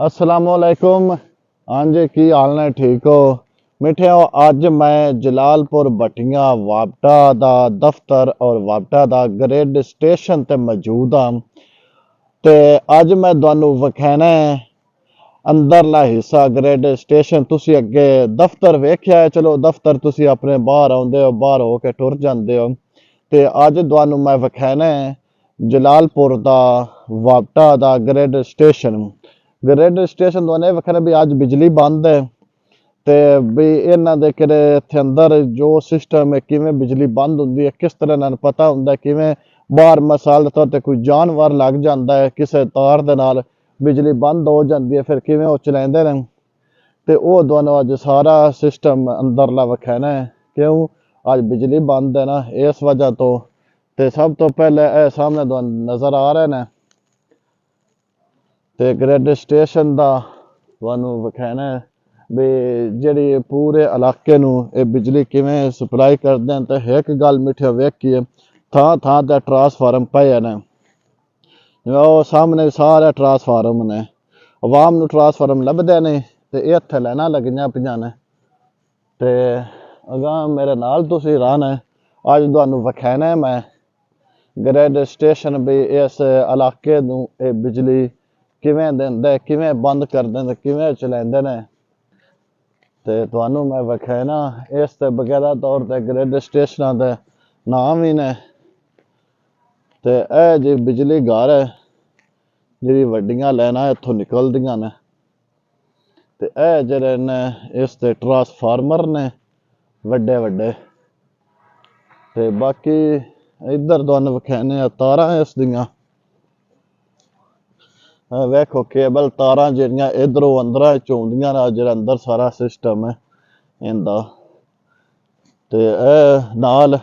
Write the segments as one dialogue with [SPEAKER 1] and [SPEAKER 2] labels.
[SPEAKER 1] असलामुअलैकुम। हाँ जी, की हाल ने? ठीक हो? मिठिया, अज मैं जलालपुर भट्टियां वापटा दा दफ्तर और वापटा दा ग्रेड स्टेशन ते मौजूद हाँ। ते अज मैं तुहानू विखाना है अंदरला हिस्सा ग्रेड स्टेशन। तुसी अगे दफ्तर वेख्या है, चलो दफ्तर तुसी अपने बाहर आउंदे हो, बाहर हो के टुर जांदे हो। ते अज तुहानू मैं विखाना है जलालपुर दा वापटा दा ग्रेड स्टेशन। ग्रेड स्टेशन तुहानू विखाना भी अज बिजली बंद है। ते भी इन्हां दे किरे इत्थे अंदर जो सिस्टम है, किवें बिजली बंद हुंदी है, किस तरह इन्हां नूं पता हुंदा है, किवें बाहर मिसाल दे तौर ते कोई जानवर लग जांदा है किसे तार दे नाल, बिजली बंद हो जाती है, फिर किवें वो चलाइंदे ने। ते ओह तुहानू अज सारा सिस्टम अंदरला विखाना है। क्यों? अज बिजली बंद है ना, इस वजह तो। ते सब तो पहले ए सामने तुहानू नजर आ रहे ने ते ग्रेड स्टेशन दा तुहानू विखाना है भी जिहड़ी पूरे इलाके नूं ये बिजली किवें सप्लाई करदे हैं। ते एक गल मिठिया वेखिए, थां थां ते ट्रांसफार्म पए ने। ਉਹ ਸਾਹਮਣੇ ਸਾਰੇ ਟਰਾਂਸਫਾਰਮ ਨੇ, ਆਵਾਮ ਨੂੰ ਟਰਾਂਸਫਾਰਮ ਲੱਭਦੇ ਨੇ ਤੇ ਇਹ ਇੱਥੇ ਲੈਣਾ ਲੱਗੀਆਂ ਪਈਆਂ ਨੇ। ਤੇ ਅਗਾਂਹ ਮੇਰੇ ਨਾਲ ਤੁਸੀਂ ਰਹਿਣਾ। ਅੱਜ ਤੁਹਾਨੂੰ ਵਿਖਾਣਾ ਮੈਂ ਗ੍ਰਿਡ ਸਟੇਸ਼ਨ ਵੀ ਇਸ ਇਲਾਕੇ ਨੂੰ ਇਹ ਬਿਜਲੀ ਕਿਵੇਂ ਦਿੰਦੇ, ਕਿਵੇਂ ਬੰਦ ਕਰਦੇ ਨੇ, ਕਿਵੇਂ ਚਲਾਉਂਦੇ ਨੇ। ਤੇ ਤੁਹਾਨੂੰ ਮੈਂ ਵਿਖਾਣਾ ਇਸ ਤੇ ਬਕਾਇਦਾ ਤੌਰ ਤੇ ਗ੍ਰਿਡ ਸਟੇਸ਼ਨਾਂ ਦੇ ਨਾਮ ਵੀ ਨੇ। ਤੇ ਇਹ ਜੀ ਬਿਜਲੀ ਘਰ ਹੈ ਜਿਹੜੀ ਵੱਡੀਆਂ ਲਾਈਨਾਂ ਇੱਥੋਂ ਨਿਕਲਦੀਆਂ ਨੇ। ਤੇ ਇਹ ਜਿਹੜੇ ਨੇ ਇਸ ਤੇ ਟਰਾਂਸਫਾਰਮਰ ਨੇ ਵੱਡੇ ਵੱਡੇ। ਤੇ ਬਾਕੀ ਇੱਧਰ ਤੁਹਾਨੂੰ ਵਿਖਾਣੇ ਆ ਤਾਰਾਂ ਇਸ ਦੀਆਂ। ਵੇਖੋ ਕੇਬਲ ਤਾਰਾਂ ਜਿਹੜੀਆਂ ਇਧਰੋਂ ਅੰਦਰਾਂ ਚੋਂਦੀਆਂ ਨੇ, ਜਿਹੜਾ ਅੰਦਰ ਸਾਰਾ ਸਿਸਟਮ ਹੈ ਇਹਦਾ। ਤੇ ਇਹ ਨਾਲ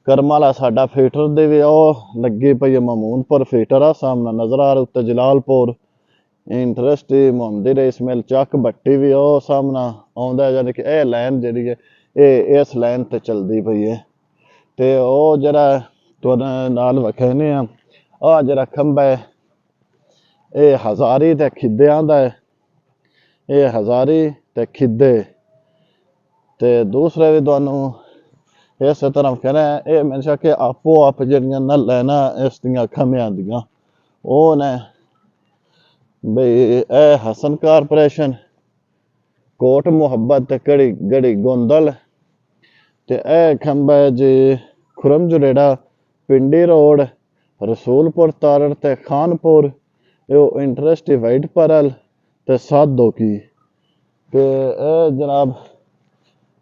[SPEAKER 1] ਕਰਮ वाला साडा फीटर दे भी ਉਹ ਲੱਗੀ ਪਈ ਹੈ ਮਮੂਨਪੁਰ ਫੀਟਰ ਆ ਸਾਹਮਣੇ ਨਜ਼ਰ ਆ ਰਿਹਾ। ਉੱਤੇ ਜਲਾਲਪੁਰ ਇੰਡਸਟਰੀ ਮੁਹੰਮਦੀ ਰਈਸ ਮਿਲ ਚੱਕ ਭੱਟੀ ਵੀ ਉਹ ਸਾਹਮਣੇ ਆਉਂਦਾ। ਯਾਨੀ ਕਿ ਇਹ ਲਾਈਨ ਜਿਹੜੀ ਹੈ ਇਹ ਇਸ ਲਾਈਨ ਤੇ ਚੱਲਦੀ ਪਈ ਹੈ। ਤੇ ਉਹ ਜਿਹੜਾ ਤੁਹਾਨੂੰ ਨਾਲ ਵਿਖਾਣੇ ਆ ਆਹ ਜਿਹੜਾ ਖੰਭਾ ਹੈ ਇਹ ਹਜ਼ਾਰੀ ਤੇ ਖਿੱਦੇ ਆਂਦਾ ਹੈ। ਇਹ ਹਜ਼ਾਰੀ ਤੇ ਖਿੱਦੇ। ਤੇ ਦੂਸਰੇ ਵੀ ਤੁਹਾਨੂੰ इस तरह कहना है ये मेरे शक आपो आप जड़ियां न लैना इस दियां खमियां दियां वो ने बई ए हसन कारपोरेशन कोट मुहब्बत ते कड़ी गड़ी गोंदल ते ए खंबा जी खुरम जुरेड़ा पिंडी रोड रसूलपुर तारड़ ते खानपुर यो इंटरेस्ट वाइट परल ते सादो की। ते जनाब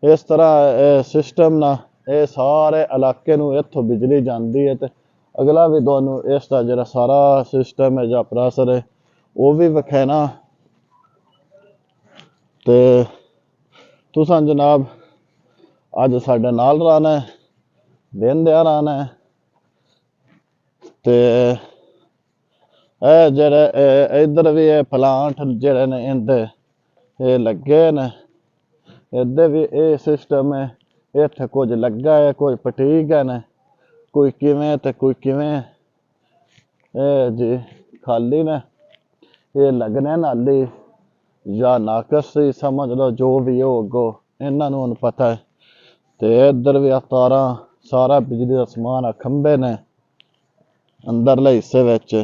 [SPEAKER 1] इस तरह सिस्टम ना ਇਹ ਸਾਰੇ ਇਲਾਕੇ ਨੂੰ ਇੱਥੋਂ ਬਿਜਲੀ ਜਾਂਦੀ ਹੈ। ਤੇ ਅਗਲਾ ਵੀ ਤੁਹਾਨੂੰ ਇਸ ਦਾ ਜਿਹੜਾ ਸਾਰਾ ਸਿਸਟਮ ਹੈ ਜਾਂ ਪ੍ਰੋਸੈਸਰ ਹੈ ਉਹ ਵੀ ਵਿਖਾਣਾ। ਤੇ ਤੁਸੀਂ ਜਨਾਬ ਅੱਜ ਸਾਡੇ ਨਾਲ ਰਹਿਣਾ, ਵੇਖਦੇ ਰਹਿਣਾ। ਤੇ ਇਹ ਜਿਹੜੇ ਇੱਧਰ ਵੀ ਇਹ ਪਲਾਂਟ ਜਿਹੜੇ ਨੇ ਇਹਦੇ ਇਹ ਲੱਗੇ ਨੇ, ਇੱਧਰ ਵੀ ਇਹ ਸਿਸਟਮ ਹੈ। ਇੱਥੇ ਕੁਝ ਲੱਗਾ ਹੈ, ਕੁਝ ਪਟੀਕ ਹੈ ਨੇ, ਕੋਈ ਕਿਵੇਂ ਤੇ ਕੋਈ ਕਿਵੇਂ। ਇਹ ਜੀ ਖਾਲੀ ਨੇ, ਇਹ ਲੱਗਣੇ ਨਾਲੀ ਜਾਂ ਨਾਕਸ ਸੀ ਸਮਝ ਲਓ, ਜੋ ਵੀ ਹੋ ਅੱਗੋਂ ਇਹਨਾਂ ਨੂੰ ਹੁਣ ਪਤਾ ਹੈ। ਤੇ ਇੱਧਰ ਵੀ ਤਾਰਾਂ ਸਾਰਾ ਬਿਜਲੀ ਦਾ ਸਮਾਨ ਆ, ਖੰਭੇ ਨੇ ਅੰਦਰਲੇ ਹਿੱਸੇ ਵਿੱਚ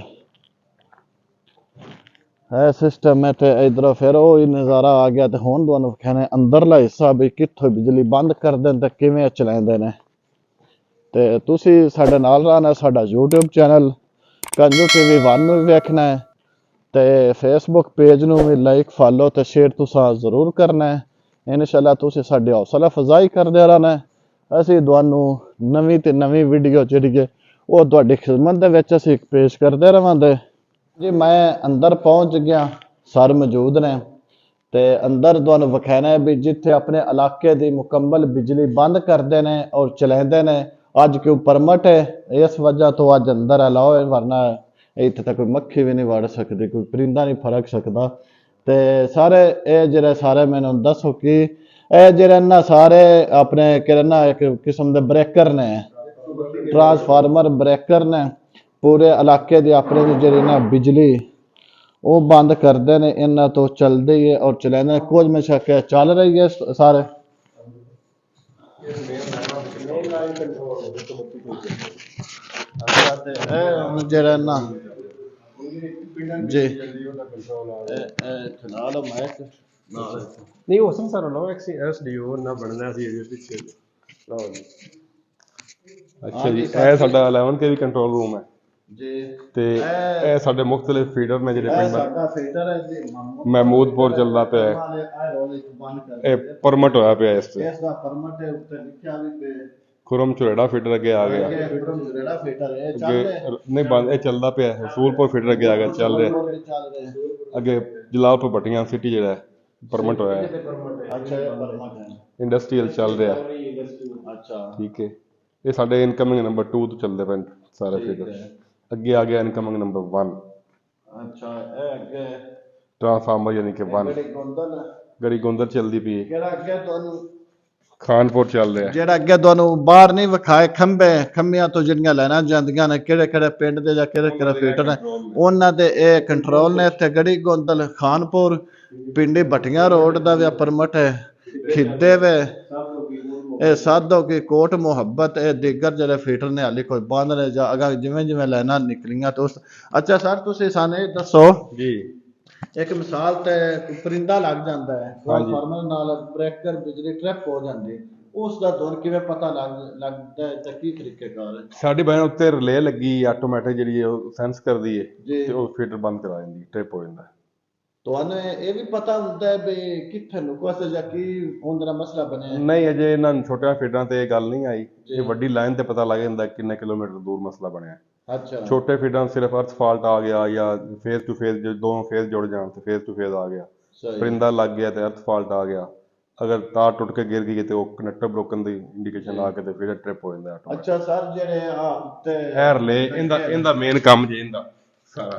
[SPEAKER 1] ਇਹ ਸਿਸਟਮ ਹੈ। ਤੇ ਇਧਰੋਂ ਫਿਰ ਉਹ ਹੀ ਨਜ਼ਾਰਾ ਆ ਗਿਆ। ਤੇ ਹੁਣ ਤੁਹਾਨੂੰ ਵਿਖਾਣਾ ਅੰਦਰਲਾ ਹਿੱਸਾ ਵੀ ਕਿੱਥੋਂ ਬਿਜਲੀ ਬੰਦ ਕਰਦੇ ਨੇ ਤੇ ਕਿਵੇਂ ਚਲਾਉਂਦੇ ਨੇ। ਤੇ ਤੁਸੀਂ ਸਾਡੇ ਨਾਲ ਰਹਿਣਾ। ਸਾਡਾ YouTube ਚੈਨਲ ਕੰਜੂ TV 1 ਨੂੰ ਵੀ ਵੇਖਣਾ ਹੈ ਤੇ Facebook ਪੇਜ ਨੂੰ ਵੀ ਲਾਈਕ ਫਾਲੋ ਤੇ ਸ਼ੇਅਰ ਤੁਸੀਂ ਜ਼ਰੂਰ ਕਰਨਾ ਹੈ। ਇਨਸ਼ਾਅੱਲਾ ਤੁਸੀਂ ਸਾਡੀ ਹੌਸਲਾ ਅਫਜ਼ਾਈ ਕਰਦੇ ਰਹਿਣਾ। ਅਸੀਂ ਤੁਹਾਨੂੰ ਨਵੀਂ ਤੇ ਨਵੀਂ ਵੀਡੀਓ ਜਿਹੜੀ ਹੈ ਉਹ ਤੁਹਾਡੀ ਖਿਦਮਤ ਦੇ ਵਿੱਚ ਅਸੀਂ ਪੇਸ਼ ਕਰਦੇ ਰਹਾਂਗੇ जी। मैं अंदर पहुंच गया, सर मौजूद ने। ते अंदर तुहानू विखाना है भी जिथे अपने इलाके की मुकम्मल बिजली बंद करते हैं और चलाते हैं। अज क्यों परमट है, इस वजह तो अज अंदर अलाओ है, वरना इत्थे तक कोई मक्खी भी नहीं वड़ सकती, कोई परिंदा नहीं फरक सकता। ते सारे ये जिहड़े सारे मैनू दसो कि जिहड़े ना सारे अपने किरना एक किस्म के ब्रेकर ने, ट्रांसफार्मर ब्रेकर ने पूरे इलाके की अपने जी ना बिजली ਉਹ ਬੰਦ ਕਰਦੇ ਨੇ, ਇਹਨਾਂ ਤੋਂ ਚੱਲਦੇ ਹੀ ਹੈ ਔਰ ਚਲਾਉਂਦੇ ਨੇ। ਕੁਝ ਮੈਂ ਸ਼ੱਕ ਚੱਲ ਰਹੀ ਹੈ ਸਾਰੇ। ਅੱਛਾ ਤੇ ਇਹ ਹੁਣ ਜਿਹੜਾ ਨਾ ਜੀ ਨਾਲ ਮੈਕ ਨਾਲ
[SPEAKER 2] ਨਹੀਂ ਹੋ ਸਕਦਾ ਸਰ ਲਓ ਐਸਡੀਓ ਨਾ ਬਣਨਾ ਸੀ ਇਹਦੇ ਪਿੱਛੇ ਲਓ ਜੀ।
[SPEAKER 3] ਅੱਛਾ ਜੀ, ਇਹ ਸਾਡਾ 11 ਕੇਵੀ ਕੰਟਰੋਲ ਰੂਮ ਹੈ
[SPEAKER 1] ਜੀ
[SPEAKER 3] ਤੇ ਇਹ ਸਾਡੇ ਮੁxtਲਿਫ ਫੀਡਰ ਨੇ ਜਿਹੜੇ
[SPEAKER 1] ਇਹ
[SPEAKER 3] ਪਿੰਡ
[SPEAKER 1] ਸਾਡਾ ਫੀਡਰ ਹੈ ਜੀ
[SPEAKER 3] ਮਹਿਮੂਦਪੁਰ ਚੱਲਦਾ ਪਿਆ ਹੈ।
[SPEAKER 1] ਇਹ ਰੋਲ ਇੱਕ ਬੰਦ ਕਰ
[SPEAKER 3] ਇਹ ਪਰਮਿਟ ਹੋਇਆ ਪਿਆ ਇਸ ਤੇ।
[SPEAKER 1] ਇਸ ਦਾ ਪਰਮਿਟ ਹੈ, ਉੱਤੇ ਲਿਖਿਆ ਵੀ ਤੇ
[SPEAKER 3] ਖੁਰਮ ਝੁਰੇੜਾ ਫੀਡਰ ਅੱਗੇ ਆ ਗਿਆ।
[SPEAKER 1] ਜਿਹੜਾ ਫੀਡਰ ਹੈ ਚੱਲ
[SPEAKER 3] ਅੱਗੇ
[SPEAKER 1] ਰਿਹਾ
[SPEAKER 3] ਨਹੀਂ ਬੰਦ, ਇਹ ਚੱਲਦਾ ਪਿਆ ਹੈ। ਰਸੂਲਪੁਰ ਫੀਡਰ ਅੱਗੇ ਆ ਗਿਆ, ਚੱਲ ਰਿਹਾ।
[SPEAKER 1] ਚੱਲ ਰਿਹਾ।
[SPEAKER 3] ਅੱਗੇ ਜਲਾਲਪੁਰ ਭੱਟੀਆਂ ਸਿਟੀ ਜਿਹੜਾ ਪਰਮਿਟ ਹੋਇਆ ਹੈ।
[SPEAKER 1] ਅੱਛਾ ਇਹ ਪਰਮਿਟ ਹੈ,
[SPEAKER 3] ਇੰਡਸਟਰੀਅਲ ਚੱਲ ਰਿਹਾ।
[SPEAKER 1] ਅੱਛਾ
[SPEAKER 3] ਠੀਕ ਹੈ, ਇਹ ਸਾਡੇ ਇਨਕਮਿੰਗ ਨੰਬਰ 2 ਤੋਂ ਚੱਲਦੇ ਪਏ ਸਾਰੇ ਫੀਡਰ। ਅੱਗੇ ਆ ਗਿਆ ਇਨਕਮਿੰਗ ਨੰਬਰ 1।
[SPEAKER 1] ਅੱਛਾ ਇਹ ਅੱਗੇ
[SPEAKER 3] ਟਰਾਂਸਫਾਰਮਰ ਯਾਨੀ ਕਿ 1
[SPEAKER 1] ਜਿਹੜੀ ਗੋਂਦਲ
[SPEAKER 3] ਗੜੀ ਗੁੰਦਰ ਚੱਲਦੀ ਪਈ ਹੈ।
[SPEAKER 1] ਜਿਹੜਾ ਅੱਗੇ ਤੁਹਾਨੂੰ
[SPEAKER 3] ਖਾਨਪੁਰ ਚੱਲ ਰਿਹਾ।
[SPEAKER 1] ਜਿਹੜਾ ਅੱਗੇ ਤੁਹਾਨੂੰ ਬਾਹਰ ਨਹੀਂ ਵਿਖਾਏ ਖੰਭਿਆਂ ਤੋਂ ਜਿਹੜੀਆਂ ਲੈਣਾ ਜਾਂਦੀਆਂ ਨੇ, ਕਿਹੜੇ ਕਿਹੜੇ ਪਿੰਡ ਦੇ ਜਾਂ ਕਿਹੜੇ ਕਿਹੜੇ ਫੀਡਰ ਨੇ, ਉਹਨਾਂ ਦੇ ਇਹ ਕੰਟਰੋਲ ਨੇ। ਇੱਥੇ ਗੜੀ ਗੋਂਦਲ, ਖਾਨਪੁਰ, ਪਿੰਡੀ ਭੱਟੀਆਂ ਰੋਡ ਦਾ ਵੀ ਪਰਮਿਟ ਹੈ। ਖਿੱਦੇ ਵੇ ਇਹ ਸਾਧੋ ਕੀ ਕੋਟ ਮੁਹੱਬਤ, ਇਹ ਦੀਗਰ ਜਿਹੜੇ ਫੀਡਰ ਨੇ ਹਾਲੇ ਕੋਈ ਬੰਦ ਨੇ ਜਾਂ ਅਗਾ ਜਿਵੇਂ ਜਿਵੇਂ ਲੈਣਾ ਨਿਕਲੀਆਂ ਤੇ ਉਸ। ਅੱਛਾ ਸਰ ਤੁਸੀਂ ਸਾਨੂੰ ਇਹ ਦੱਸੋ
[SPEAKER 3] ਜੀ,
[SPEAKER 1] ਇੱਕ ਮਿਸਾਲ ਤੇ ਕੋਈ ਪਰਿੰਦਾ ਲੱਗ ਜਾਂਦਾ ਹੈ ਟ੍ਰਾਂਸਫਾਰਮਰ ਨਾਲ, ਬ੍ਰੇਕਰ ਬਿਜਲੀ ਟ੍ਰਿਪ ਹੋ ਜਾਂਦੀ, ਉਸ ਦਾ ਦੌਰ ਕਿਵੇਂ ਪਤਾ ਲੱਗਦਾ ਹੈ ਤੇ ਕੀ ਤਰੀਕੇਕਾਰ ਹੈ?
[SPEAKER 3] ਸਾਡੀ ਬਾਈਨ ਉੱਤੇ ਰਿਲੇ ਲੱਗੀ ਆਟੋਮੈਟਿਕ ਜਿਹੜੀ ਹੈ ਉਹ ਸੈਂਸ ਕਰਦੀ ਹੈ
[SPEAKER 1] ਜੀ।
[SPEAKER 3] ਤੇ ਉਹ ਫੀਡਰ ਬੰਦ ਕਰਾ ਦਿੰਦੀ, ਟ੍ਰਿਪ ਹੋ ਜਾਂਦਾ।
[SPEAKER 1] ਤੁਹਾਨੂੰ ਇਹ ਵੀ ਪਤਾ ਹੁੰਦਾ ਹੈ ਵੀ ਕਿੱਥੇ ਨੁਕਸ ਜਾਂ ਕੀ ਉਹਦਾ ਦਾ ਮਸਲਾ ਬਣਿਆ?
[SPEAKER 3] ਨਹੀਂ, ਅਜੇ ਇਹਨਾਂ ਛੋਟਿਆਂ ਫੀਡਰਾਂ ਤੇ ਇਹ ਗੱਲ ਨਹੀਂ ਆਈ। ਇਹ ਵੱਡੀ ਲਾਈਨ ਤੇ ਪਤਾ ਲੱਗ ਜਾਂਦਾ ਕਿੰਨੇ ਕਿਲੋਮੀਟਰ ਦੂਰ ਮਸਲਾ ਬਣਿਆ।
[SPEAKER 1] ਅੱਛਾ
[SPEAKER 3] ਛੋਟੇ ਫੀਡਰਾਂ ਸਿਰਫ ਅਰਥ ਫਾਲਟ ਆ ਗਿਆ ਜਾਂ ਫੇਸ ਟੂ ਫੇਸ, ਜੇ ਦੋਨੋਂ ਫੇਸ ਜੁੜ ਜਾਣ ਤੇ ਫੇਸ ਟੂ ਫੇਸ ਆ ਗਿਆ।
[SPEAKER 1] ਸਹੀ
[SPEAKER 3] ਪਰਿੰਦਾ ਲੱਗ ਗਿਆ ਤੇ ਅਰਥ ਫਾਲਟ ਆ ਗਿਆ, ਅਗਰ ਤਾਰ ਟੁੱਟ ਕੇ ਗਿਰ ਗਈ ਤੇ ਉਹ ਕਨੈਕਟਰ ਬ੍ਰੋਕਨ ਦੀ ਇੰਡੀਕੇਸ਼ਨ ਆ ਕੇ ਤੇ ਫਿਰ ਟ੍ਰਿਪ ਹੋ ਜਾਂਦਾ ਆਟੋਮੈਟਿਕ।
[SPEAKER 1] ਅੱਛਾ ਸਰ ਜਿਹੜੇ ਆ ਉੱਤੇ
[SPEAKER 3] ਇਹ ਰਿਲੇ ਇਹਦਾ ਮੇਨ ਕੰਮ ਜੇ ਇਹਦਾ ਸਾਰਾ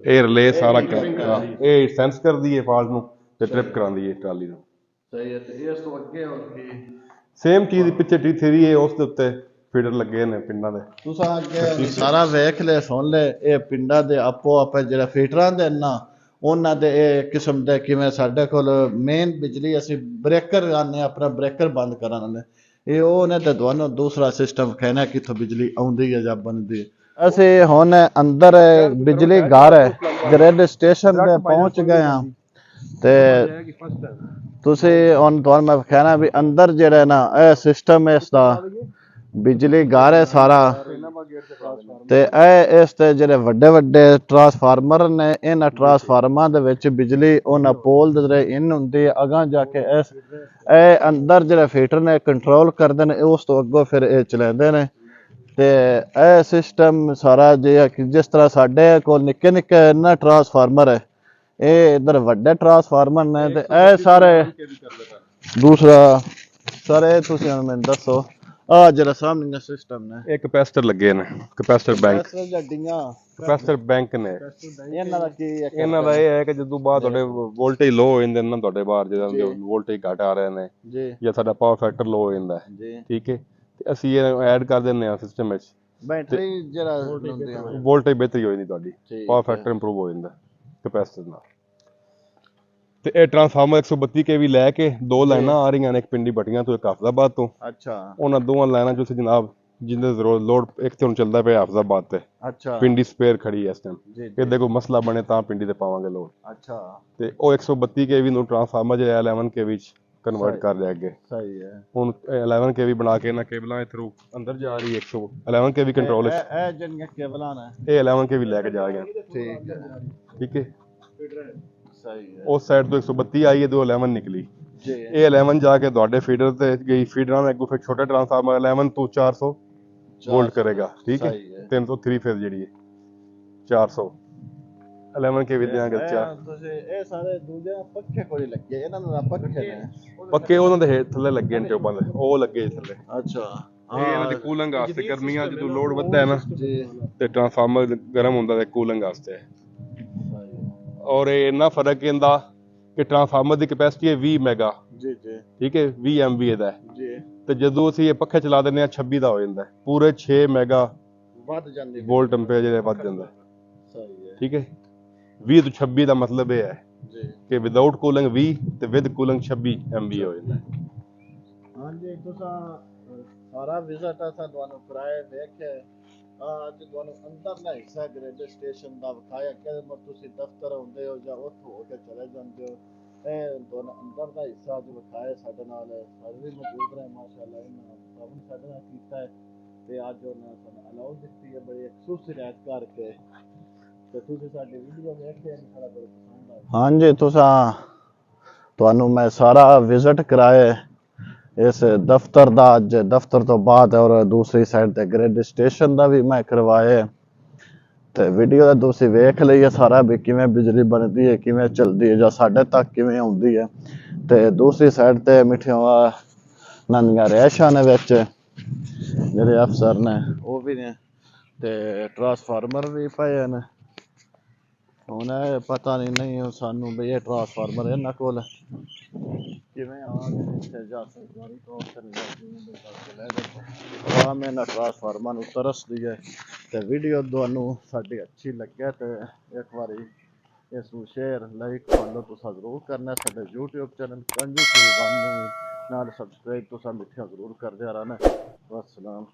[SPEAKER 3] ਇਹ ਰਿਲੇ ਸਾਰਾ ਇਹ ਸੈਂਸ ਕਰਦੀ ਹੈ ਫਾਲਟ ਨੂੰ ਤੇ ਟ੍ਰਿਪ ਕਰਾਉਂਦੀ ਹੈ ਟਰਾਲੀ ਨੂੰ।
[SPEAKER 1] ਸਹੀ ਹੈ ਤੇ ਇਸ ਤੋਂ ਅੱਗੇ ਹੋਰ ਕੀ?
[SPEAKER 3] ਸੇਮ ਚੀਜ਼ ਪਿੱਛੇ T3 ਹੈ, ਉਸ ਦੇ ਉੱਤੇ ਫੀਡਰ ਲੱਗੇ ਨੇ ਪਿੰਡਾਂ ਦੇ।
[SPEAKER 1] ਤੁਸੀਂ ਅੱਗੇ ਸਾਰਾ ਵੇਖ ਲੈ ਸੁਣ ਲੈ, ਇਹ ਪਿੰਡਾਂ ਦੇ ਆਪੋ ਆਪੇ ਜਿਹੜਾ ਫੀਡਰਾਂ ਦੇ ਨਾ ਉਹਨਾਂ ਦੇ ਇਹ ਕਿਸਮ ਦੇ ਕਿਵੇਂ ਸਾਡੇ ਕੋਲ ਮੇਨ ਬਿਜਲੀ ਅਸੀਂ ਬ੍ਰੇਕਰ ਆਨੇ ਆਪਣਾ ਬ੍ਰੇਕਰ ਬੰਦ ਕਰਨ ਨੇ, ਇਹ ਉਹ ਨੇ ਤੇ ਤੁਹਾਨੂੰ ਦੂਸਰਾ ਸਿਸਟਮ ਕਹਿਣਾ ਕਿੱਥੋਂ ਬਿਜਲੀ ਆਉਂਦੀ ਹੈ ਜਾਂ ਬਣਦੀ ਹੈ। ਅਸੀਂ ਹੁਣ ਅੰਦਰ ਬਿਜਲੀ ਘਰ ਹੈ ਗ੍ਰਿਡ ਸਟੇਸ਼ਨ ਤੇ ਪਹੁੰਚ ਗਏ ਹਾਂ ਤੇ ਤੁਸੀਂ ਹੁਣ ਤੁਹਾਨੂੰ ਮੈਂ ਕਹਿਣਾ ਵੀ ਅੰਦਰ ਜਿਹੜਾ ਨਾ ਇਹ ਸਿਸਟਮ ਹੈ, ਇਸ ਦਾ ਬਿਜਲੀ ਘਰ ਹੈ ਸਾਰਾ ਤੇ ਇਹ ਇਸ ਤੇ ਜਿਹੜੇ ਵੱਡੇ ਵੱਡੇ ਟਰਾਂਸਫਾਰਮਰ ਨੇ, ਇਹਨਾਂ ਟਰਾਂਸਫਾਰਮਰਾਂ ਦੇ ਵਿੱਚ ਬਿਜਲੀ ਉਹਨਾਂ ਪੋਲ ਦੇ ਜਿਹੜੇ ਇਨ ਹੁੰਦੀ ਹੈ, ਅਗਾਂਹ ਜਾ ਕੇ ਇਹ ਅੰਦਰ ਜਿਹੜੇ ਫੀਡਰ ਨੇ ਕੰਟਰੋਲ ਕਰਦੇ ਨੇ, ਉਸ ਤੋਂ ਅੱਗੋਂ ਫਿਰ ਇਹ ਚਲਾਉਂਦੇ ਨੇ। ਤੇ ਇਹ ਸਿਸਟਮ ਸਾਰਾ ਜਿਸ ਤਰ੍ਹਾਂ ਸਾਡੇ ਕੋਲ ਨਿੱਕੇ ਨਿੱਕੇ ਨਾ ਟਰਾਂਸਫਾਰਮਰ ਹੈ, ਇਹ ਇੱਧਰ ਵੱਡੇ ਟਰਾਂਸਫਾਰਮਰ ਨੇ ਤੇ ਇਹ ਸਾਰੇ ਦੂਸਰਾ ਸਰ ਇਹ ਤੁਸੀਂ ਹੁਣ ਮੈਨੂੰ ਦੱਸੋ ਆ ਜਿਹੜਾ ਸਾਹਮਣੇ ਸਿਸਟਮ ਨੇ
[SPEAKER 3] ਇਹ ਕਪੈਸਿਟਰ ਲੱਗੇ ਨੇ, ਕਪੈਸਿਟਰ ਬੈਂਕ ਕਪੈਸਿਟਰ ਬੈਂਕ ਨੇ।
[SPEAKER 1] ਇਹਨਾਂ ਦਾ ਕੀ ਹੈ?
[SPEAKER 3] ਇਹਨਾਂ ਦਾ ਇਹ ਹੈ ਕਿ ਜਦੋਂ ਬਾਅਦ ਤੁਹਾਡੇ ਵੋਲਟੇਜ ਲੋ ਹੋ ਜਾਂਦੇ ਨੇ ਨਾ, ਤੁਹਾਡੇ ਬਾਹਰ ਜਦੋਂ ਵੋਲਟੇਜ ਘੱਟ ਆ ਰਹੇ ਨੇ
[SPEAKER 1] ਜੀ
[SPEAKER 3] ਜਾਂ ਸਾਡਾ ਪਾਵਰ ਫੈਕਟਰ ਲੋ ਹੋ ਜਾਂਦਾ ਹੈ,
[SPEAKER 1] ਜੀ
[SPEAKER 3] ਠੀਕ ਹੈ, ਤੇ ਅਸੀਂ ਇਹ ਐਡ ਕਰ ਦਿੰਦੇ ਹਾਂ ਸਿਸਟਮ ਵਿੱਚ।
[SPEAKER 1] ਬੈਟਰੀ ਜਿਹੜਾ ਹੁੰਦੀ ਆ
[SPEAKER 3] ਵੋਲਟੇਜ ਬਿਹਤਰੀ ਹੋ ਜਾਂਦੀ ਤੁਹਾਡੀ,
[SPEAKER 1] ਠੀਕ
[SPEAKER 3] ਪਾਵਰ ਫੈਕਟਰ ਇੰਪਰੂਵ ਹੋ ਜਾਂਦਾ ਕਪੈਸਿਟਰ ਨਾਲ। ਤੇ ਇਹ ਟਰਾਂਸਫਾਰਮਰ 132 kV ਲੈ ਕੇ ਦੋ ਲਾਈਨਾਂ ਆ ਰਹੀਆਂ ਨੇ, ਇੱਕ ਪਿੰਡੀ ਭੱਟੀਆਂ ਤੋਂ ਇੱਕ ਹਾਫਜ਼ਾਬਾਦ ਤੋਂ।
[SPEAKER 1] ਅੱਛਾ
[SPEAKER 3] ਉਹਨਾਂ ਦੋਵਾਂ ਲਾਈਨਾਂ ਚੋਂ ਜਨਾਬ ਜਿੰਦੇ ਜ਼ਰੂਰ ਲੋਡ ਇੱਕ ਤੇ ਹੁਣ ਚੱਲਦਾ ਪਿਆ ਹਾਫਜ਼ਾਬਾਦ ਤੇ,
[SPEAKER 1] ਅੱਛਾ
[SPEAKER 3] ਪਿੰਡੀ ਸਪੇਅਰ ਖੜੀ ਹੈ ਇਸ ਟਾਈਮ।
[SPEAKER 1] ਜੀ
[SPEAKER 3] ਇਹਦੇ ਕੋਈ ਮਸਲਾ ਬਣੇ ਤਾਂ ਪਿੰਡੀ ਤੇ ਪਾਵਾਂਗੇ ਲੋਡ।
[SPEAKER 1] ਅੱਛਾ
[SPEAKER 3] ਤੇ ਉਹ 132 kV ਨੂੰ ਟਰਾਂਸਫਾਰਮਰ ਜਿਹੜਾ 11 kV ਚ ਕਨਵਰਟ ਕਰ ਲਿਆ ਅੱਗੇ।
[SPEAKER 1] ਸਹੀ ਹੈ।
[SPEAKER 3] ਹੁਣ 11 kV ਬਣਾ ਕੇ ਇਹਨਾਂ ਕੇਬਲਾਂ ਦੇ ਥਰੂ ਅੰਦਰ ਜਾ ਰਹੀ ਹੈ 111 kV ਕੰਟਰੋਲ ਵਿੱਚ।
[SPEAKER 1] ਇਹ ਜਿਹੜੀਆਂ ਕੇਬਲਾਂ ਨੇ
[SPEAKER 3] ਇਹ 11 kV ਲੈ ਕੇ ਜਾ ਗਿਆ,
[SPEAKER 1] ਠੀਕ ਹੈ
[SPEAKER 3] ਠੀਕ ਹੈ।
[SPEAKER 1] ਸਹੀ ਹੈ
[SPEAKER 3] ਉਸ ਸਾਈਡ ਤੋਂ 132 ਆਈ ਹੈ, 11 ਨਿਕਲੀ।
[SPEAKER 1] ਜੀ
[SPEAKER 3] ਇਹ 11 ਜਾ ਕੇ ਤੁਹਾਡੇ ਫੀਡਰ ਤੇ ਗਈ, ਫੀਡਰਾਂ ਦੇ ਅੱਗੋਂ ਫਿਰ ਛੋਟੇ ਟਰਾਂਸਫਾਰਮਰ 11 ਤੋਂ 400 ਵੋਲਟ ਕਰੇਗਾ, ਠੀਕ ਹੈ। 303 ਫੇਜ਼ ਜਿਹੜੀ ਹੈ 400 11 kV ਦਿਆਂਗੇ।
[SPEAKER 1] ਤੁਸੀਂ ਇਹ ਸਾਰੇ ਦੂਜੇ ਪੱਖੇ ਕੋਈ ਲੱਗੇ ਇਹਨਾਂ ਨੂੰ ਪੱਖੇ ਨੇ
[SPEAKER 3] ਪੱਕੇ ਉਹਨਾਂ ਦੇ ਥੱਲੇ ਲੱਗੇ ਨੇ ਟਿਊਬਾਂ ਦੇ, ਉਹ ਲੱਗੇ ਥੱਲੇ।
[SPEAKER 1] ਅੱਛਾ
[SPEAKER 3] ਇਹ ਇਹਨਾਂ ਦੀ ਕੂਲਿੰਗ ਵਾਸਤੇ, ਗਰਮੀਆਂ ਜਦੋਂ ਲੋਡ ਵੱਧਦਾ ਹੈ ਨਾ
[SPEAKER 1] ਜੀ
[SPEAKER 3] ਤੇ ਟਰਾਂਸਫਾਰਮਰ ਗਰਮ ਹੁੰਦਾ ਤੇ ਕੂਲਿੰਗ ਵਾਸਤੇ। ਔਰ ਇਹ ਇੰਨਾ ਫਰਕ ਇਹਦਾ ਕਿ ਟਰਾਂਸਫਾਰਮਰ ਦੀ ਕੈਪੈਸਿਟੀ ਹੈ 20 ਮੈਗਾ,
[SPEAKER 1] ਜੀ ਜੀ
[SPEAKER 3] ਠੀਕ ਹੈ, 20 MVA ਦਾ ਹੈ।
[SPEAKER 1] ਜੀ
[SPEAKER 3] ਤੇ ਜਦੋਂ ਅਸੀਂ ਇਹ ਪੱਖੇ ਚਲਾ ਦਿੰਦੇ ਹਾਂ 26 ਦਾ ਹੋ ਜਾਂਦਾ, ਪੂਰੇ 6 ਮੈਗਾ
[SPEAKER 1] ਵੱਧ ਜਾਂਦੀ
[SPEAKER 3] ਵੋਲਟ ਐਂਪੀਅਰ ਜਿਹੜਾ ਵੱਧ ਜਾਂਦਾ,
[SPEAKER 1] ਸਹੀ ਹੈ।
[SPEAKER 3] ਠੀਕ ਹੈ। 20 ਤੋਂ 26 ਦਾ ਮਤਲਬ ਇਹ ਹੈ
[SPEAKER 1] ਜੀ
[SPEAKER 3] ਕਿ ਵਿਦਆਊਟ ਕੂਲਿੰਗ 20 ਤੇ ਵਿਦ ਕੂਲਿੰਗ 26 MB ਹੋ ਜਾਂਦਾ ਹੈ।
[SPEAKER 1] ਹਾਂਜੀ ਤੁਸੀਂ ਸਾਰਾ ਵਿਜ਼ਿਟ ਅਸਾਂ ਤੁਹਾਨੂੰ ਕਰਾਏ ਦੇਖਿਆ ਅੱਜ ਤੁਹਾਨੂੰ ਅੰਦਰਲਾ ਹਿੱਸਾ ਗ੍ਰੇਡ ਸਟੇਸ਼ਨ ਦਾ ਵਿਖਾਇਆ ਕਿ ਤੁਸੀਂ ਦਫ਼ਤਰ ਆਉਂਦੇ ਹੋ ਜਾਂ ਉੱਥੋਂ ਹੋ ਕੇ ਚਲੇ ਜਾਂਦੇ ਹੋ ਇਹ ਤੁਹਾਨੂੰ ਅੰਦਰ ਦਾ ਹਿੱਸਾ ਅੱਜ ਵਿਖਾਇਆ ਸਾਡੇ ਨਾਲ ਸਰ ਵੀ ਮੌਜੂਦ ਰਹੇ ਮਾਸ਼ਾਅੱਲਾ ਇਹਨਾਂ ਸਭ ਨੇ ਸਾਡੇ ਨਾਲ ਕੀਤਾ ਹੈ ਤੇ ਅੱਜ ਉਹਨਾਂ ਸਾਨੂੰ ਅਲਾਉ ਦਿੱਤੀ ਹੈ ਬੜੀ ਖੂਬਸੂਰਤ ਰਿਆਇਤ ਕਰਕੇ ਤੇ ਤੁਸੀਂ ਸਾਡੀ ਵੀਡੀਓ ਵੇਖ ਕੇ ਸਾਡਾ ਬੜਾ ਪਸੰਦ ਆਇਆ ਹਾਂਜੀ ਤੁਹਾਨੂੰ ਮੈਂ ਸਾਰਾ ਵਿਜ਼ਿਟ ਕਰਾਇਆ ਇਸ ਦਫ਼ਤਰ ਦਾ ਅੱਜ ਦਫ਼ਤਰ ਤੋਂ ਬਾਅਦ ਔਰ ਦੂਸਰੀ ਸਾਈਡ ਤੇ ਗ੍ਰਿਡ ਸਟੇਸ਼ਨ ਦਾ ਵੀ ਮੈਂ ਕਰਵਾਇਆ ਤੇ ਵੀਡੀਓ ਦਾ ਤੁਸੀਂ ਵੇਖ ਲਈਏ ਸਾਰਾ ਵੀ ਕਿਵੇਂ ਬਿਜਲੀ ਬਣਦੀ ਹੈ ਕਿਵੇਂ ਚੱਲਦੀ ਹੈ ਜਾਂ ਸਾਡੇ ਤੱਕ ਕਿਵੇਂ ਆਉਂਦੀ ਹੈ ਤੇ ਦੂਸਰੀ ਸਾਈਡ ਤੇ ਮਿੱਠੀਆਂ ਨੰਦੀਆਂ ਰਹਿਸ਼ਾਂ ਨੇ ਵਿੱਚ ਜਿਹੜੇ ਅਫਸਰ ਨੇ ਉਹ ਵੀ ਨੇ ਤੇ ਟਰਾਂਸਫਾਰਮਰ ਵੀ ਪਏ ਨੇ ਹੁਣ ਇਹ ਪਤਾ ਨਹੀਂ ਸਾਨੂੰ ਵੀ ਇਹ ਟਰਾਂਸਫਾਰਮਰ ਇਹਨਾਂ ਕੋਲ ਕਿਵੇਂ ਆ ਗਏ ਇੱਥੇ ਜਾ ਸਰਕਾਰੀ ਤੌਰ ਤੇ ਲੈ ਜਾਂਦੇ ਮੈਂ ਨਾ ਟਰਾਂਸਫਾਰਮਰ ਨੂੰ ਤਰਸਦੀ ਹੈ ਤੇ ਵੀਡੀਓ ਤੁਹਾਨੂੰ ਸਾਡੀ ਅੱਛੀ ਲੱਗੇ ਤੇ ਇੱਕ ਵਾਰੀ ਇਸ ਨੂੰ ਸ਼ੇਅਰ ਲਾਈਕ ਫੋਲੋ ਤੁਸੀਂ ਜ਼ਰੂਰ ਕਰਨਾ ਸਾਡੇ YouTube ਚੈਨਲ ਕੰਜੂ TV1 ਨੂੰ ਨਾਲ ਸਬਸਕ੍ਰਾਈਬ ਤੁਸੀਂ ਮਿੱਠਿਆ ਜ਼ਰੂਰ ਕਰਦੇ ਰਹਿਣਾ। ਵਸਲਾਮ।